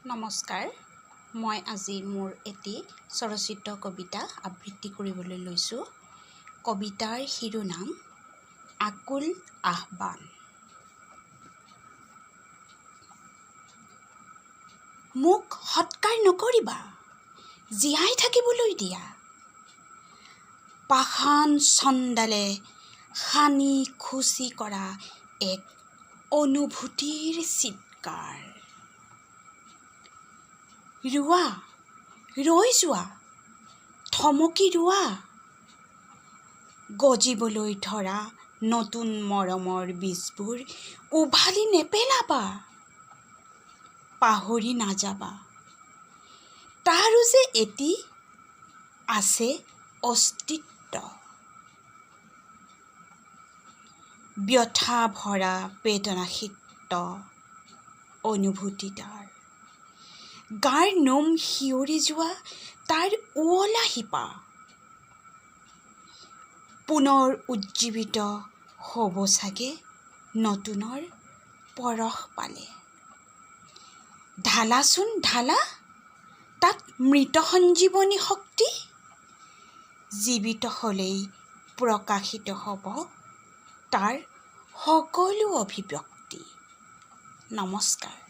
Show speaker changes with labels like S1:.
S1: নমস্কাৰ, মই আজি মোৰ এটি স্বৰচিত কবিতা আবৃত্তি কৰিবলৈ লৈছোঁ। কবিতাৰ শিৰোনাম আকুল আহ্বান। মোক সৎকাৰ নকৰিবা, জীয়াই থাকিবলৈ দিয়া। পাষাণ চণ্ডালে সানি খুচি কৰা এক অনুভূতিৰ চিৎকাৰ। ৰোৱা, ৰৈ যোৱা, থমকি ৰোৱা। গজিবলৈ ধৰা নতুন মৰমৰ বীজবোৰ উভালি নেপেলাবা। পাহৰি নাযাবা, তাৰো যে এটি আছে অস্তিত্ব। ব্যথা ভৰা বেদনাসিক্ত অনুভূতি তাৰ। গাৰ নোম শিয়ৰি যোৱা তাৰ উৱলা শিপা। পুনৰ উজ্জীৱিত হ'ব চাগে নতুনৰ পৰশ পালে। ঢালাচোন ঢালা তাত মৃত সঞ্জীৱনী শক্তি। জীৱিত হ'লেই প্ৰকাশিত হ'ব তাৰ সকলো অভিব্যক্তি। নমস্কাৰ।